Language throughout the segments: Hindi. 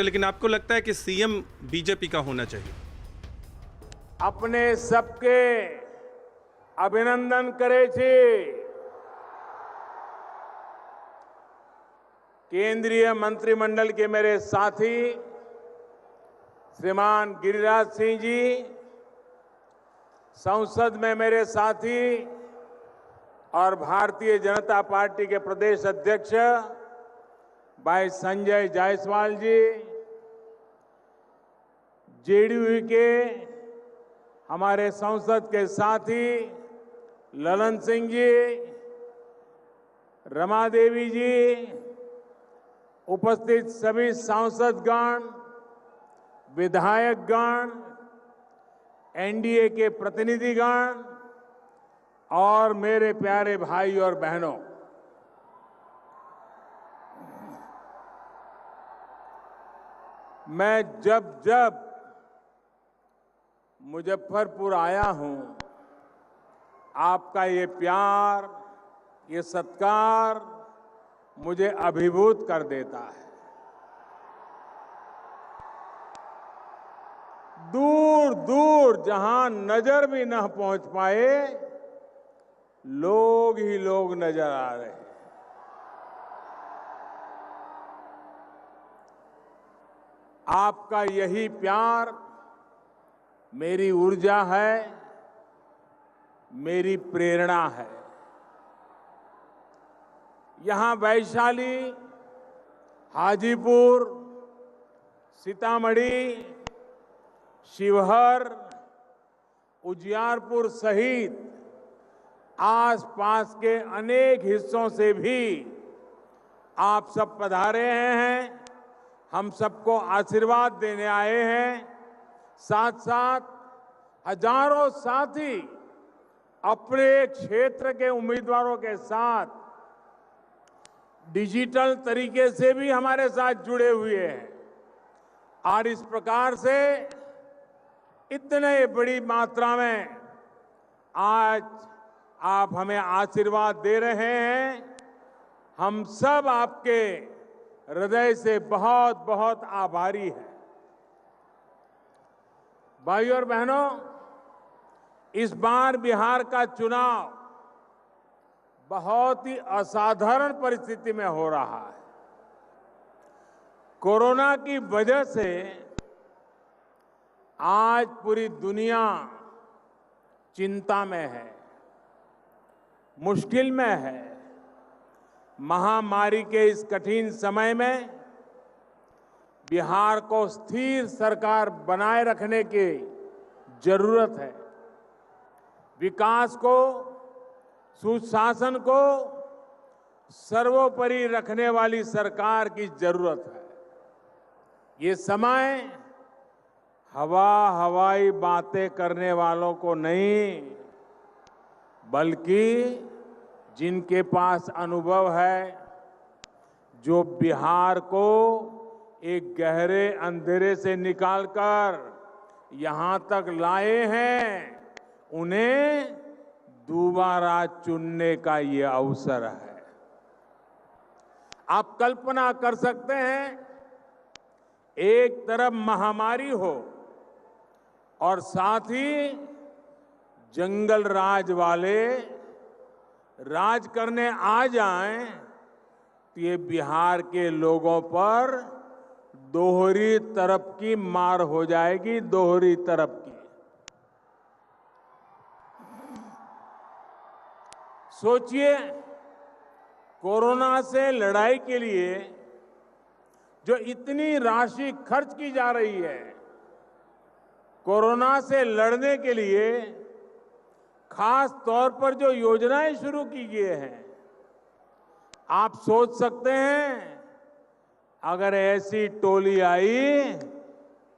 लेकिन आपको लगता है कि सीएम बीजेपी का होना चाहिए? अपने सबके अभिनंदन करे छे। केंद्रीय मंत्रिमंडल के मेरे साथी श्रीमान गिरिराज सिंह जी, संसद में मेरे साथी और भारतीय जनता पार्टी के प्रदेश अध्यक्ष भाई संजय जायसवाल जी, जेडीयू के हमारे संसद के साथी ललन सिंह जी, रमा देवी जी, उपस्थित सभी सांसदगण, विधायकगण, एनडीए के प्रतिनिधिगण और मेरे प्यारे भाई और बहनों, मैं जब जब मुजफ्फरपुर आया हूं, आपका ये प्यार, ये सत्कार मुझे अभिभूत कर देता है। दूर दूर जहां नजर भी न पहुंच पाए, लोग ही लोग नजर आ रहे हैं। आपका यही प्यार मेरी ऊर्जा है, मेरी प्रेरणा है। यहां वैशाली, हाजीपुर, सीतामढ़ी, शिवहर, उजियारपुर सहित आसपास के अनेक हिस्सों से भी आप सब पधारे हैं, हम सबको आशीर्वाद देने आए हैं। साथ साथ हजारों साथी अपने क्षेत्र के उम्मीदवारों के साथ डिजिटल तरीके से भी हमारे साथ जुड़े हुए हैं और इस प्रकार से इतने बड़ी मात्रा में आज आप हमें आशीर्वाद दे रहे हैं। हम सब आपके हृदय से बहुत बहुत आभारी हैं। भाइयों और बहनों, इस बार बिहार का चुनाव बहुत ही असाधारण परिस्थिति में हो रहा है। कोरोना की वजह से आज पूरी दुनिया चिंता में है, मुश्किल में है। महामारी के इस कठिन समय में बिहार को स्थिर सरकार बनाए रखने की जरूरत है। विकास को, सुशासन को सर्वोपरि रखने वाली सरकार की जरूरत है। ये समय हवाई बातें करने वालों को नहीं, बल्कि जिनके पास अनुभव है, जो बिहार को एक गहरे अंधेरे से निकालकर यहां तक लाए हैं, उन्हें दोबारा चुनने का ये अवसर है। आप कल्पना कर सकते हैं, एक तरफ महामारी हो और साथ ही जंगल राज वाले राज करने आ जाएं, तो ये बिहार के लोगों पर दोहरी तरफ की मार हो जाएगी, दोहरी तरफ की। सोचिए, कोरोना से लड़ाई के लिए जो इतनी राशि खर्च की जा रही है, कोरोना से लड़ने के लिए खास तौर पर जो योजनाएं शुरू की गई हैं, आप सोच सकते हैं अगर ऐसी टोली आई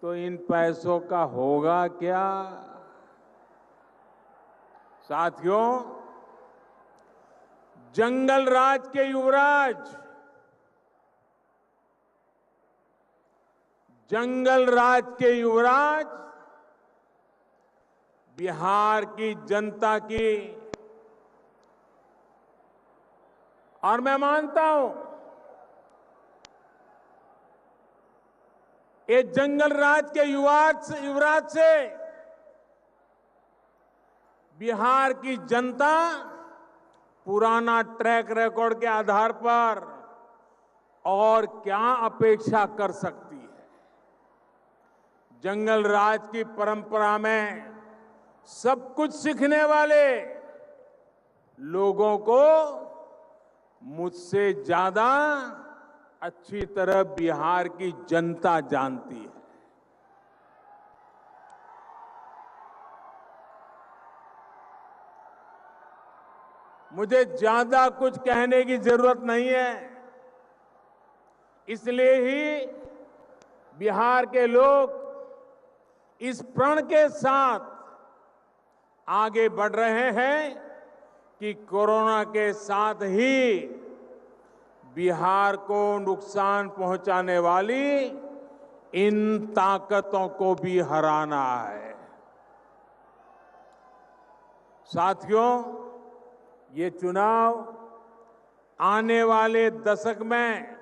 तो इन पैसों का होगा क्या। साथियों, जंगल राज के युवराज, जंगल राज के युवराज बिहार की जनता की, और मैं मानता हूं ये जंगल राज के युवराज से बिहार की जनता पुराना ट्रैक रिकॉर्ड के आधार पर और क्या अपेक्षा कर सकती है। जंगल राज की परंपरा में सब कुछ सीखने वाले लोगों को मुझसे ज्यादा अच्छी तरह बिहार की जनता जानती है। मुझे ज्यादा कुछ कहने की जरूरत नहीं है, इसलिए ही बिहार के लोग इस प्रण के साथ आगे बढ़ रहे हैं कि कोरोना के साथ ही बिहार को नुकसान पहुंचाने वाली इन ताकतों को भी हराना है। साथियों, ये चुनाव आने वाले दशक में,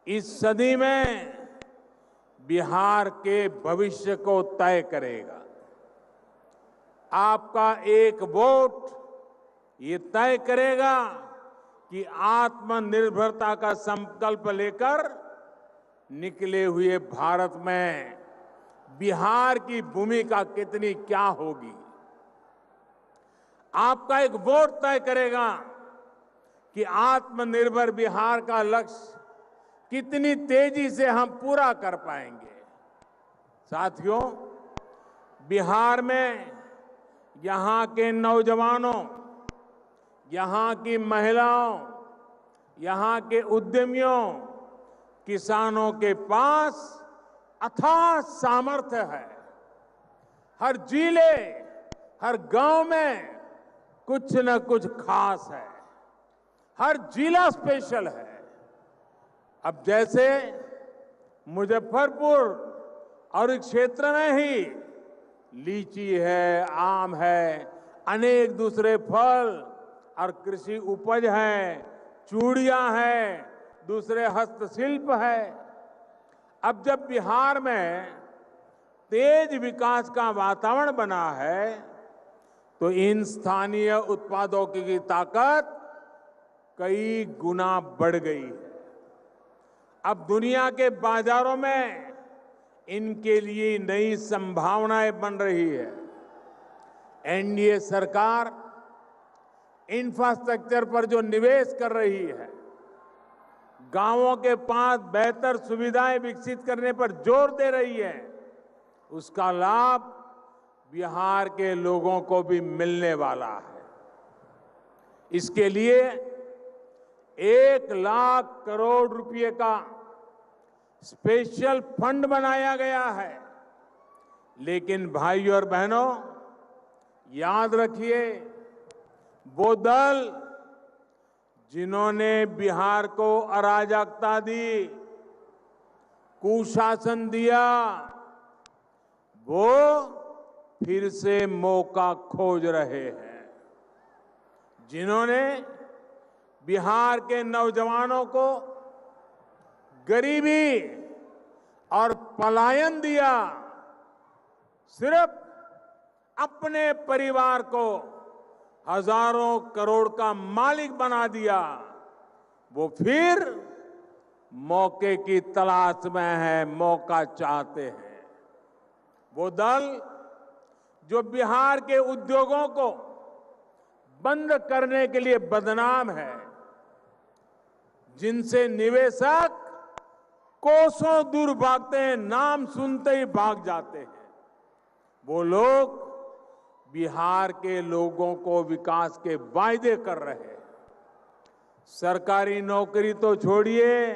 इस सदी में बिहार के भविष्य को तय करेगा। आपका एक वोट ये तय करेगा कि आत्मनिर्भरता का संकल्प लेकर निकले हुए भारत में बिहार की भूमिका कितनी क्या होगी। आपका एक वोट तय करेगा कि आत्मनिर्भर बिहार का लक्ष्य कितनी तेजी से हम पूरा कर पाएंगे। साथियों, बिहार में यहां के नौजवानों, यहां की महिलाओं, यहां के उद्यमियों, किसानों के पास अथाह सामर्थ्य है। हर जिले, हर गांव में कुछ न कुछ खास है, हर जिला स्पेशल है। अब जैसे मुजफ्फरपुर और इस क्षेत्र में ही लीची है, आम है, अनेक दूसरे फल और कृषि उपज है, चूड़ियां हैं, दूसरे हस्तशिल्प है। अब जब बिहार में तेज विकास का वातावरण बना है तो इन स्थानीय उत्पादों की ताकत कई गुना बढ़ गई है। अब दुनिया के बाजारों में इनके लिए नई संभावनाएं बन रही है। एनडीए सरकार इंफ्रास्ट्रक्चर पर जो निवेश कर रही है, गांवों के पास बेहतर सुविधाएं विकसित करने पर जोर दे रही है, उसका लाभ बिहार के लोगों को भी मिलने वाला है। इसके लिए 1,00,000 करोड़ रुपए का स्पेशल फंड बनाया गया है। लेकिन भाइयों और बहनों, याद रखिए, वो दल जिन्होंने बिहार को अराजकता दी, कुशासन दिया, वो फिर से मौका खोज रहे हैं। जिन्होंने बिहार के नौजवानों को गरीबी और पलायन दिया, सिर्फ अपने परिवार को हजारों करोड़ का मालिक बना दिया, वो फिर मौके की तलाश में है, मौका चाहते हैं। वो दल जो बिहार के उद्योगों को बंद करने के लिए बदनाम है, जिनसे निवेशक कोसों दूर भागते हैं, नाम सुनते ही भाग जाते हैं, वो लोग बिहार के लोगों को विकास के वायदे कर रहे हैं। सरकारी नौकरी तो छोड़िए,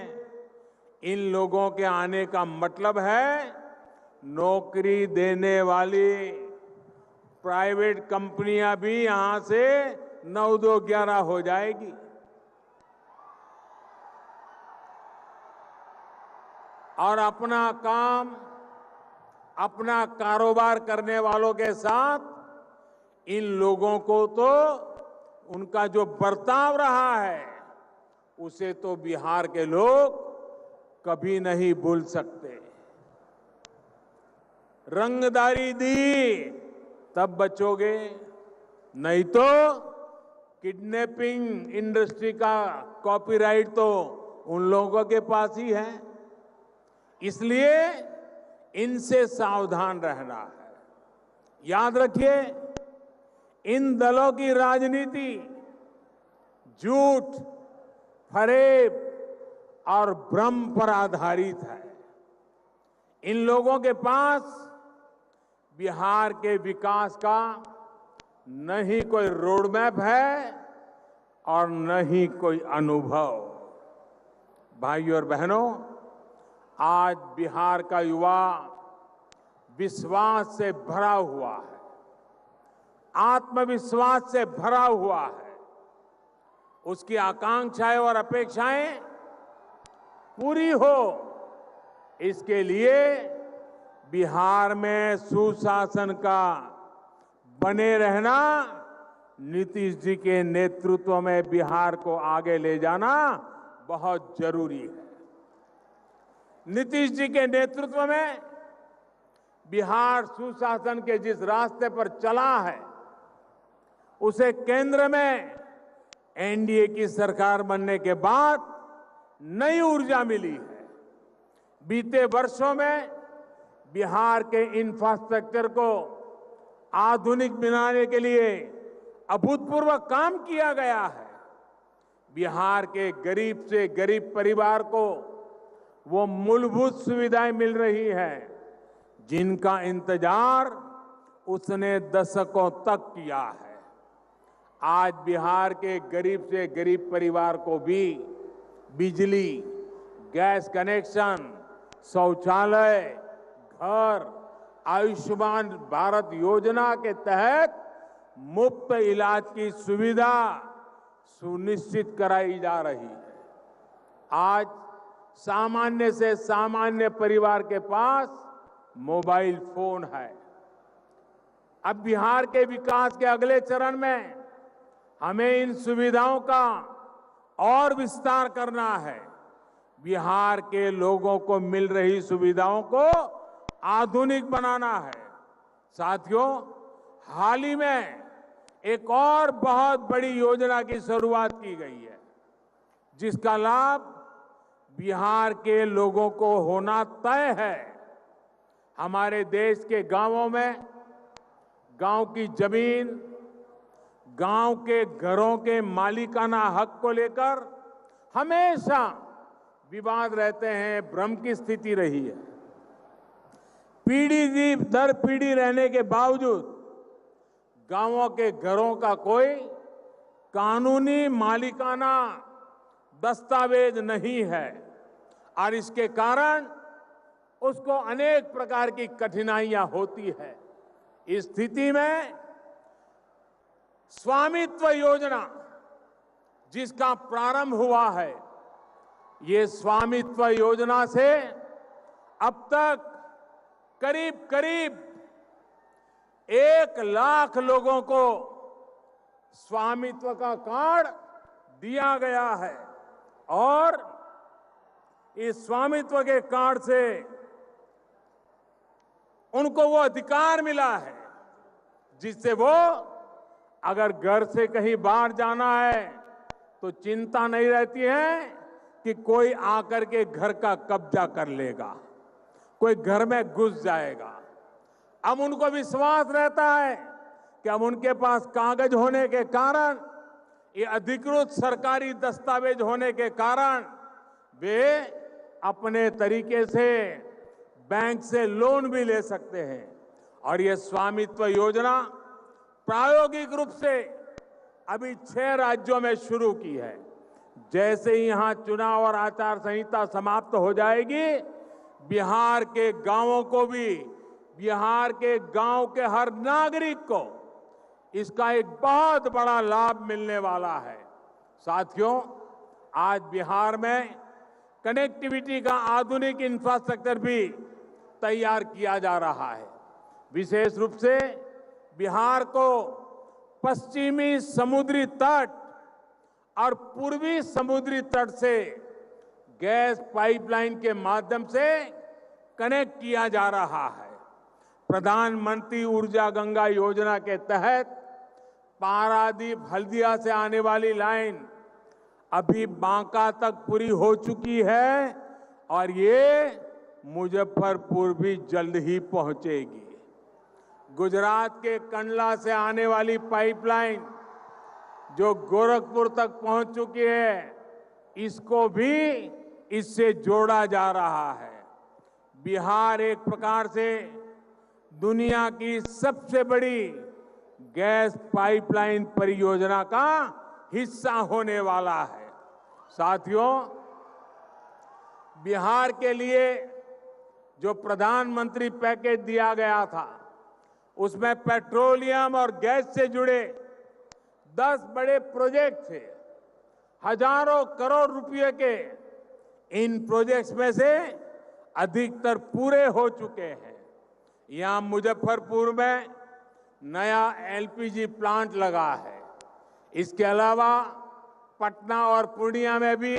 इन लोगों के आने का मतलब है नौकरी देने वाली प्राइवेट कंपनियां भी यहां से 9-2-11 हो जाएगी। और अपना काम, अपना कारोबार करने वालों के साथ इन लोगों को तो उनका जो बर्ताव रहा है, उसे तो बिहार के लोग कभी नहीं भूल सकते। रंगदारी दी तब बचोगे, नहीं तो किडनैपिंग इंडस्ट्री का कॉपीराइट तो उन लोगों के पास ही है। इसलिए इनसे सावधान रहना है। याद रखिए, इन दलों की राजनीति झूठ, फरेब और भ्रम पर आधारित है। इन लोगों के पास बिहार के विकास का न ही कोई रोड मैप है और न ही कोई अनुभव। भाइयों और बहनों, आज बिहार का युवा विश्वास से भरा हुआ है, आत्मविश्वास से भरा हुआ है। उसकी आकांक्षाएं और अपेक्षाएं पूरी हो, इसके लिए बिहार में सुशासन का बने रहना, नीतीश जी के नेतृत्व में बिहार को आगे ले जाना बहुत जरूरी है। नीतीश जी के नेतृत्व में बिहार सुशासन के जिस रास्ते पर चला है, उसे केंद्र में एनडीए की सरकार बनने के बाद नई ऊर्जा मिली है। बीते वर्षों में बिहार के इंफ्रास्ट्रक्चर को आधुनिक बनाने के लिए अभूतपूर्व काम किया गया है। बिहार के गरीब से गरीब परिवार को वो मूलभूत सुविधाएं मिल रही है जिनका इंतजार उसने दशकों तक किया है। आज बिहार के गरीब से गरीब परिवार को भी बिजली, गैस कनेक्शन, शौचालय, घर, आयुष्मान भारत योजना के तहत मुफ्त इलाज की सुविधा सुनिश्चित कराई जा रही है। आज सामान्य से सामान्य परिवार के पास मोबाइल फोन है। अब बिहार के विकास के अगले चरण में हमें इन सुविधाओं का और विस्तार करना है। बिहार के लोगों को मिल रही सुविधाओं को आधुनिक बनाना है। साथियों, हाल ही में एक और बहुत बड़ी योजना की शुरुआत की गई है, जिसका लाभ बिहार के लोगों को होना तय है। हमारे देश के गांवों में गांव की जमीन, गांव के घरों के मालिकाना हक को लेकर हमेशा विवाद रहते हैं, भ्रम की स्थिति रही है। पीढ़ी दर पीढ़ी रहने के बावजूद गांवों के घरों का कोई कानूनी मालिकाना दस्तावेज नहीं है और इसके कारण उसको अनेक प्रकार की कठिनाइयां होती है। इस स्थिति में स्वामित्व योजना जिसका प्रारंभ हुआ है, ये स्वामित्व योजना से अब तक करीब करीब 1 लाख लोगों को स्वामित्व का कार्ड दिया गया है और इस स्वामित्व के कार्ड से उनको वो अधिकार मिला है जिससे वो अगर घर से कहीं बाहर जाना है तो चिंता नहीं रहती है कि कोई आकर के घर का कब्जा कर लेगा, कोई घर में घुस जाएगा। अब उनको विश्वास रहता है कि अब उनके पास कागज होने के कारण, ये अधिकृत सरकारी दस्तावेज होने के कारण वे अपने तरीके से बैंक से लोन भी ले सकते हैं। और ये स्वामित्व योजना प्रायोगिक रूप से अभी 6 राज्यों में शुरू की है। जैसे ही यहां चुनाव और आचार संहिता समाप्त हो जाएगी, बिहार के गांवों को भी, बिहार के गांव के हर नागरिक को इसका एक बहुत बड़ा लाभ मिलने वाला है। साथियों, आज बिहार में कनेक्टिविटी का आधुनिक इंफ्रास्ट्रक्चर भी तैयार किया जा रहा है। विशेष रूप से बिहार को पश्चिमी समुद्री तट और पूर्वी समुद्री तट से गैस पाइपलाइन के माध्यम से कनेक्ट किया जा रहा है। प्रधानमंत्री ऊर्जा गंगा योजना के तहत पारादीप हल्दिया से आने वाली लाइन अभी बांका तक पूरी हो चुकी है और ये मुजफ्फरपुर भी जल्द ही पहुंचेगी। गुजरात के कंडला से आने वाली पाइपलाइन जो गोरखपुर तक पहुंच चुकी है, इसको भी इससे जोड़ा जा रहा है। बिहार एक प्रकार से दुनिया की सबसे बड़ी गैस पाइपलाइन परियोजना का हिस्सा होने वाला है। साथियों, बिहार के लिए जो प्रधानमंत्री पैकेज दिया गया था, उसमें पेट्रोलियम और गैस से जुड़े 10 बड़े प्रोजेक्ट थे। हजारों करोड़ रुपए के इन प्रोजेक्ट्स में से अधिकतर पूरे हो चुके हैं। यहां मुजफ्फरपुर में नया एलपीजी प्लांट लगा है। इसके अलावा पटना और पूर्णिया में भी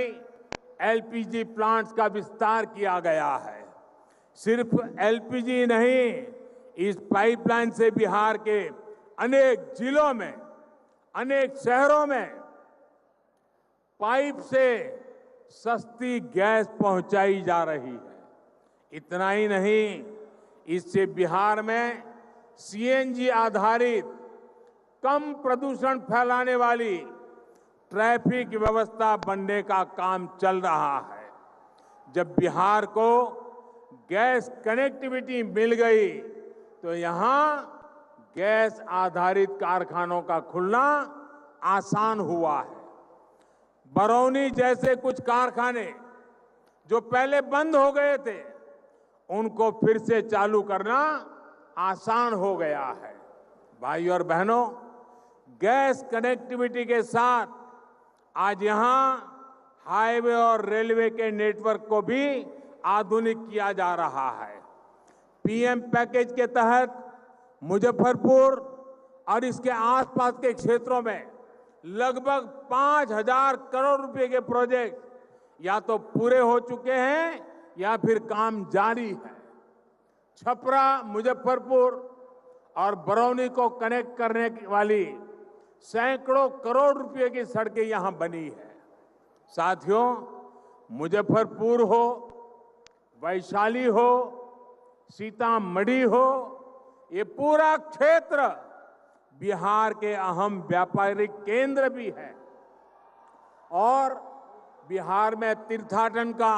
एलपीजी प्लांट्स का विस्तार किया गया है। सिर्फ एलपीजी नहीं, इस पाइपलाइन से बिहार के अनेक जिलों में, अनेक शहरों में पाइप से सस्ती गैस पहुंचाई जा रही है। इतना ही नहीं, इससे बिहार में सीएनजी आधारित कम प्रदूषण फैलाने वाली ट्रैफिक व्यवस्था बनने का काम चल रहा है। जब बिहार को गैस कनेक्टिविटी मिल गई तो यहां गैस आधारित कारखानों का खुलना आसान हुआ है। बरौनी जैसे कुछ कारखाने जो पहले बंद हो गए थे, उनको फिर से चालू करना आसान हो गया है। भाई और बहनों, गैस कनेक्टिविटी के साथ आज यहां हाईवे और रेलवे के नेटवर्क को भी आधुनिक किया जा रहा है। पीएम पैकेज के तहत मुजफ्फरपुर और इसके आसपास के क्षेत्रों में लगभग 5,000 करोड़ रुपए के प्रोजेक्ट या तो पूरे हो चुके हैं या फिर काम जारी है। छपरा, मुजफ्फरपुर और बरौनी को कनेक्ट करने वाली सैकड़ों करोड़ रुपए की सड़कें यहां बनी है। साथियों, मुजफ्फरपुर हो, वैशाली हो, सीतामढ़ी हो, ये पूरा क्षेत्र बिहार के अहम व्यापारिक केंद्र भी है और बिहार में तीर्थाटन का,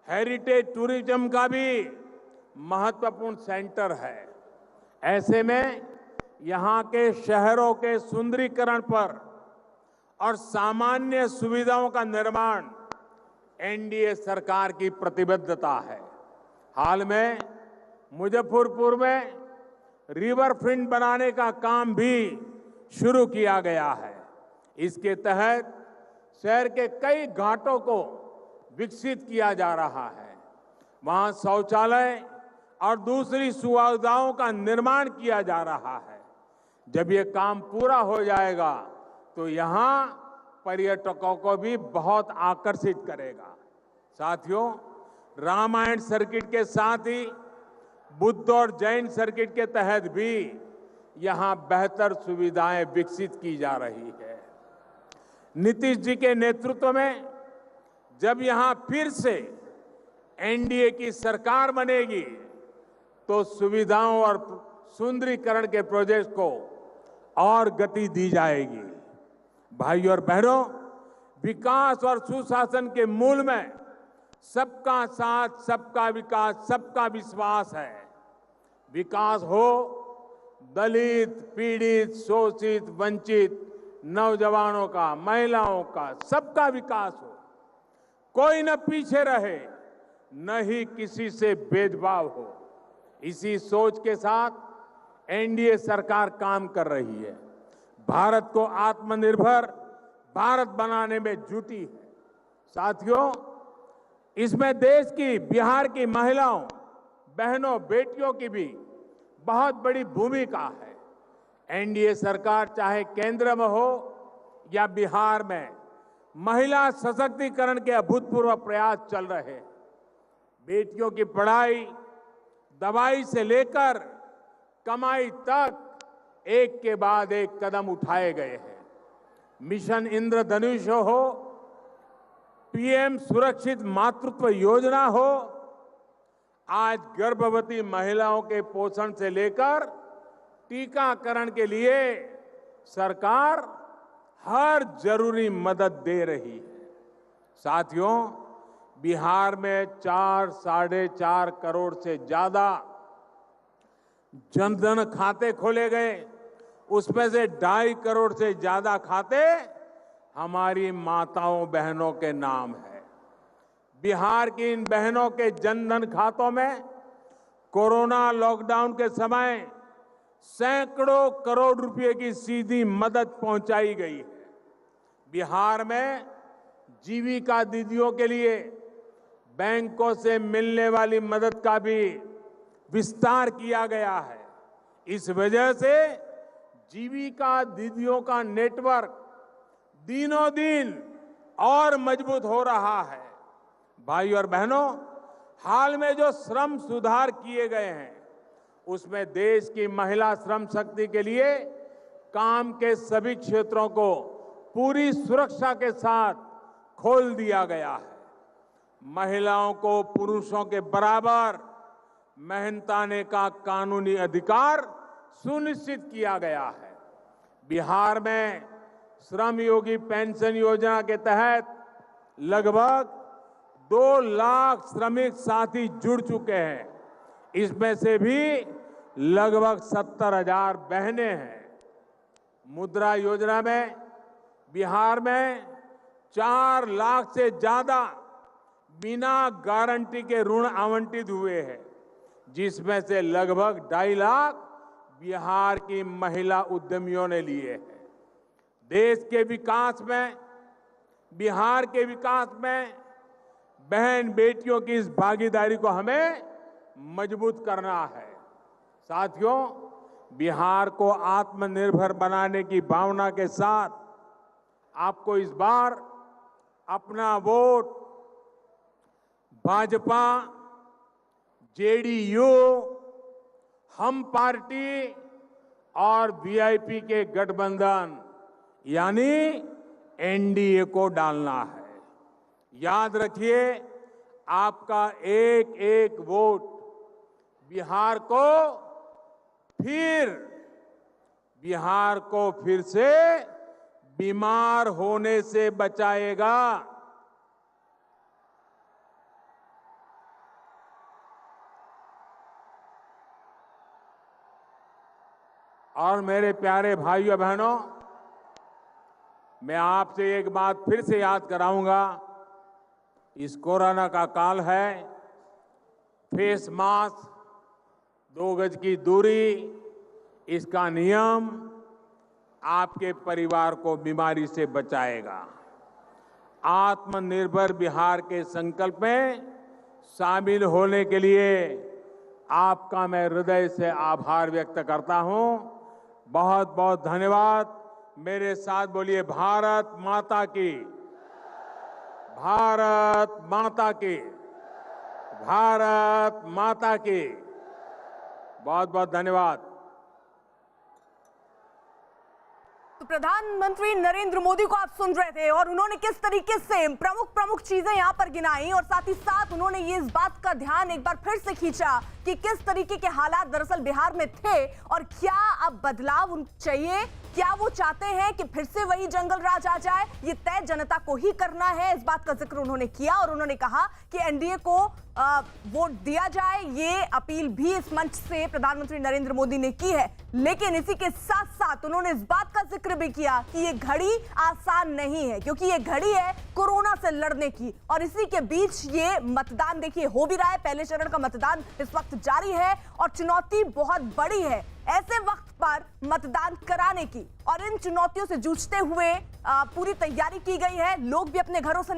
हेरिटेज टूरिज्म का भी महत्वपूर्ण सेंटर है। ऐसे में यहां के शहरों के सुंदरीकरण पर और सामान्य सुविधाओं का निर्माण एनडीए सरकार की प्रतिबद्धता है। हाल में मुजफ्फरपुर में रिवर फ्रंट बनाने का काम भी शुरू किया गया है। इसके तहत शहर के कई घाटों को विकसित किया जा रहा है। वहां शौचालय और दूसरी सुविधाओं का निर्माण किया जा रहा है। जब ये काम पूरा हो जाएगा तो यहां पर्यटकों को भी बहुत आकर्षित करेगा। साथियों, रामायण सर्किट के साथ ही बुद्ध और जैन सर्किट के तहत भी यहां बेहतर सुविधाएं विकसित की जा रही है। नीतीश जी के नेतृत्व में जब यहां फिर से एनडीए की सरकार बनेगी तो सुविधाओं और सुंदरीकरण के प्रोजेक्ट को और गति दी जाएगी। भाइयों और बहनों, विकास और सुशासन के मूल में सबका साथ, सबका विकास, सबका विश्वास है। विकास हो, दलित, पीड़ित, शोषित, वंचित, नौजवानों का, महिलाओं का, सबका विकास हो। कोई न पीछे रहे, न ही किसी से भेदभाव हो। इसी सोच के साथ एनडीए सरकार काम कर रही है। भारत को आत्मनिर्भर भारत बनाने में जुटी है। साथियों, इसमें देश की, बिहार की महिलाओं, बहनों, बेटियों की भी बहुत बड़ी भूमिका है। एनडीए सरकार चाहे केंद्र में हो या बिहार में, महिला सशक्तिकरण के अभूतपूर्व प्रयास चल रहे हैं। बेटियों की पढ़ाई, दवाई से लेकर कमाई तक एक के बाद एक कदम उठाए गए हैं। मिशन इंद्रधनुष हो, पीएम सुरक्षित मातृत्व योजना हो, आज गर्भवती महिलाओं के पोषण से लेकर टीकाकरण के लिए सरकार हर जरूरी मदद दे रही है। साथियों, बिहार में 4-4.5 करोड़ से ज्यादा जनधन खाते खोले गए, उसमें से 2.5 करोड़ से ज्यादा खाते हमारी माताओं बहनों के नाम है। बिहार की इन बहनों के जनधन खातों में कोरोना लॉकडाउन के समय सैकड़ों करोड़ रुपए की सीधी मदद पहुंचाई गई है। बिहार में जीविका दीदियों के लिए बैंकों से मिलने वाली मदद का भी विस्तार किया गया है। इस वजह से जीविका दीदियों का नेटवर्क दिनों दिन और मजबूत हो रहा है। भाइयों और बहनों, हाल में जो श्रम सुधार किए गए हैं, उसमें देश की महिला श्रम शक्ति के लिए काम के सभी क्षेत्रों को पूरी सुरक्षा के साथ खोल दिया गया है। महिलाओं को पुरुषों के बराबर मेहनताने का कानूनी अधिकार सुनिश्चित किया गया है। बिहार में श्रम योगी पेंशन योजना के तहत लगभग 2 लाख श्रमिक साथी जुड़ चुके हैं। इसमें से भी लगभग 70,000 बहनें हैं। मुद्रा योजना में बिहार में 4 लाख से ज्यादा बिना गारंटी के ऋण आवंटित हुए हैं, जिसमें से लगभग 2.5 लाख बिहार की महिला उद्यमियों ने लिए हैं। देश के विकास में, बिहार के विकास में बहन बेटियों की इस भागीदारी को हमें मजबूत करना है। साथियों, बिहार को आत्मनिर्भर बनाने की भावना के साथ आपको इस बार अपना वोट भाजपा, जेडीयू, हम पार्टी और वीआईपी के गठबंधन यानी एनडीए को डालना है। याद रखिए, आपका एक एक वोट बिहार को फिर से बीमार होने से बचाएगा। और मेरे प्यारे भाइयों बहनों, मैं आपसे एक बात फिर से याद कराऊंगा। इस कोरोना का काल है, फेस मास्क, 2 गज की दूरी, इसका नियम आपके परिवार को बीमारी से बचाएगा। आत्मनिर्भर बिहार के संकल्प में शामिल होने के लिए आपका मैं हृदय से आभार व्यक्त करता हूं। बहुत बहुत धन्यवाद। मेरे साथ बोलिए, भारत माता की, भारत माता की, भारत माता की। बहुत बहुत धन्यवाद। तो प्रधानमंत्री नरेंद्र मोदी को आप सुन रहे थे और उन्होंने किस तरीके से प्रमुख चीजें यहां पर गिनाई और साथ ही साथ उन्होंने ये इस बात का ध्यान एक बार फिर से खींचा कि किस तरीके के हालात दरअसल बिहार में थे और क्या अब बदलाव चाहिए, क्या वो चाहते हैं कि फिर से वही जंगल राज आ जाए। ये तय जनता को ही करना है, इस बात का जिक्र उन्होंने किया और उन्होंने कहा कि एनडीए को वोट दिया जाए। ये अपील भी इस मंच से प्रधानमंत्री नरेंद्र मोदी ने की है। लेकिन इसी के साथ साथ उन्होंने इस बात का जिक्र भी किया कि ये घड़ी आसान नहीं है, क्योंकि ये घड़ी है कोरोना से लड़ने की। और इसी के बीच ये मतदान देखिए हो भी रहा है, पहले चरण का मतदान इस वक्त जारी है और चुनौती बहुत बड़ी है ऐसे वक्त पर मतदान कराने की। और इन चुनौतियों से जूझते हुए पूरी तैयारी की गई है। लोग भी अपने घरों से निकल